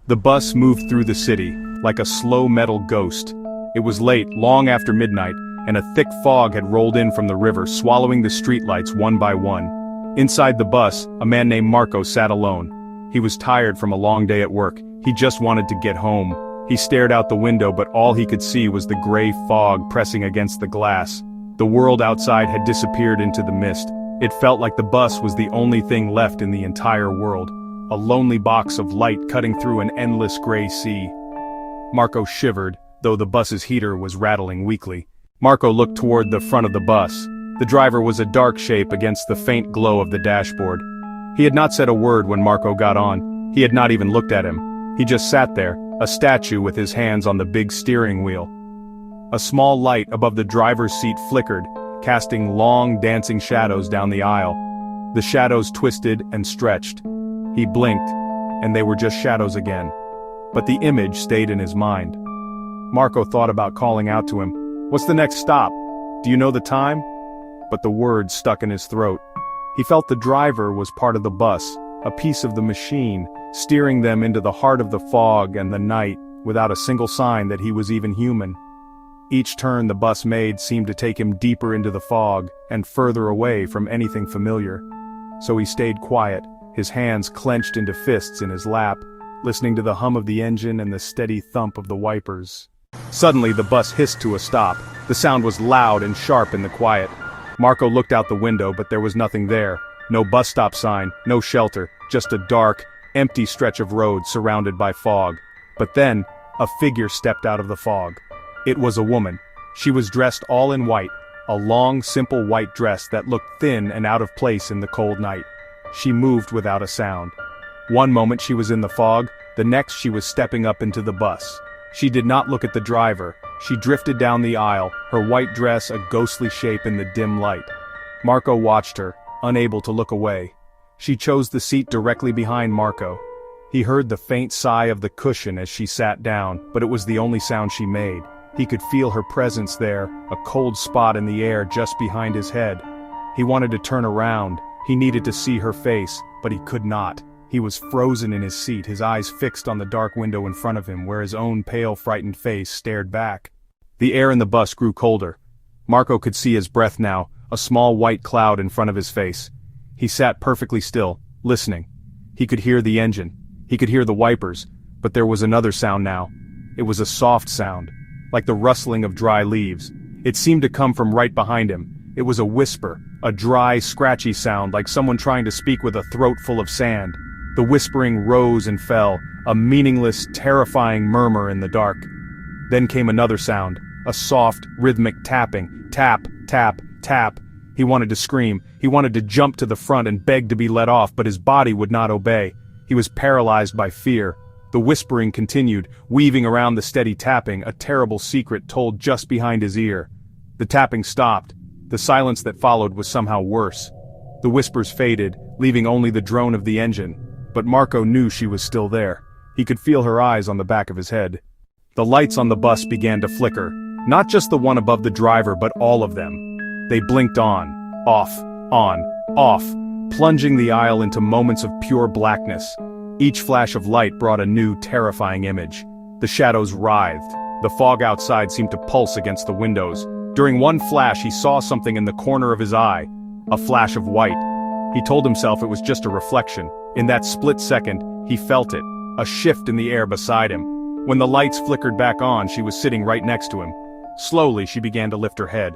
The bus moved through the city, like a slow metal ghost. It was late, long after midnight, and a thick fog had rolled in from the river, swallowing the streetlights one by one. Inside the bus, a man named Marco sat alone. He was tired from a long day at work. He just wanted to get home. He stared out the window, but all he could see was the gray fog pressing against the glass. The world outside had disappeared into the mist. It felt like the bus was the only thing left in the entire world. A lonely box of light cutting through an endless gray sea. Marco shivered, though the bus's heater was rattling weakly. Marco looked toward the front of the bus. The driver was a dark shape against the faint glow of the dashboard. He had not said a word when Marco got on. He had not even looked at him. He just sat there, a statue with his hands on the big steering wheel. A small light above the driver's seat flickered, casting long, dancing shadows down the aisle. The shadows twisted and stretched. He blinked, and they were just shadows again. But the image stayed in his mind. Marco thought about calling out to him. "What's the next stop? Do you know the time?" But the words stuck in his throat. He felt the driver was part of the bus, a piece of the machine, steering them into the heart of the fog and the night, without a single sign that he was even human. Each turn the bus made seemed to take him deeper into the fog, and further away from anything familiar. So he stayed quiet, his hands clenched into fists in his lap, listening to the hum of the engine and the steady thump of the wipers. Suddenly the bus hissed to a stop. The sound was loud and sharp in the quiet. Marco looked out the window, but there was nothing there. No bus stop sign, no shelter, just a dark, empty stretch of road surrounded by fog. But then, a figure stepped out of the fog. It was a woman. She was dressed all in white, a long, simple white dress that looked thin and out of place in the cold night. She moved without a sound. One moment she was in the fog, the next she was stepping up into the bus. She did not look at the driver. She drifted down the aisle, her white dress a ghostly shape in the dim light. Marco watched her, unable to look away. She chose the seat directly behind Marco. He heard the faint sigh of the cushion as she sat down, but it was the only sound she made. He could feel her presence there, a cold spot in the air just behind his head. He wanted to turn around. He needed to see her face, but he could not. He was frozen in his seat, his eyes fixed on the dark window in front of him, where his own pale, frightened face stared back. The air in the bus grew colder. Marco could see his breath now, a small white cloud in front of his face. He sat perfectly still, listening. He could hear the engine. He could hear the wipers, but there was another sound now. It was a soft sound, like the rustling of dry leaves. It seemed to come from right behind him. It was a whisper, a dry, scratchy sound like someone trying to speak with a throat full of sand. The whispering rose and fell, a meaningless, terrifying murmur in the dark. Then came another sound, a soft, rhythmic tapping, tap, tap, tap. He wanted to scream. He wanted to jump to the front and beg to be let off, but his body would not obey. He was paralyzed by fear. The whispering continued, weaving around the steady tapping, a terrible secret told just behind his ear. The tapping stopped. The silence that followed was somehow worse. The whispers faded, leaving only the drone of the engine. But Marco knew she was still there. He could feel her eyes on the back of his head. The lights on the bus began to flicker, not just the one above the driver, but all of them. They blinked on, off, plunging the aisle into moments of pure blackness. Each flash of light brought a new, terrifying image. The shadows writhed. The fog outside seemed to pulse against the windows. During one flash he saw something in the corner of his eye, a flash of white. He told himself it was just a reflection. In that split second, he felt it, a shift in the air beside him. When the lights flickered back on, she was sitting right next to him. Slowly she began to lift her head.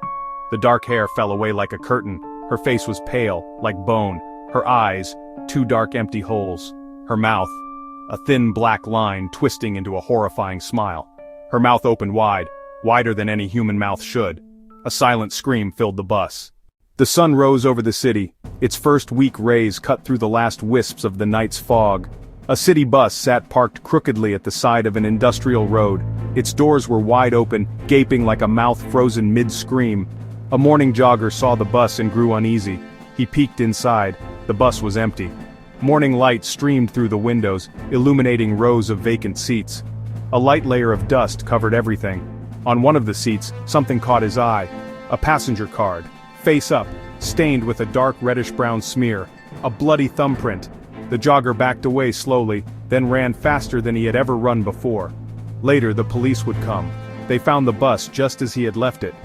The dark hair fell away like a curtain. Her face was pale, like bone. Her eyes, two dark empty holes. Her mouth, a thin black line twisting into a horrifying smile. Her mouth opened wide, wider than any human mouth should. A silent scream filled the bus. The sun rose over the city. Its first weak rays cut through the last wisps of the night's fog. A city bus sat parked crookedly at the side of an industrial road. Its doors were wide open, gaping like a mouth frozen mid-scream. A morning jogger saw the bus and grew uneasy. He peeked inside. The bus was empty. Morning light streamed through the windows, illuminating rows of vacant seats. A light layer of dust covered everything. On one of the seats, something caught his eye. A passenger card, face up, stained with a dark reddish-brown smear. A bloody thumbprint. The jogger backed away slowly, then ran faster than he had ever run before. Later, the police would come. They found the bus just as he had left it.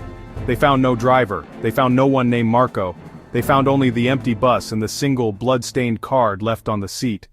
They found no driver, they found no one named Marco. They found only the empty bus and the single blood-stained card left on the seat.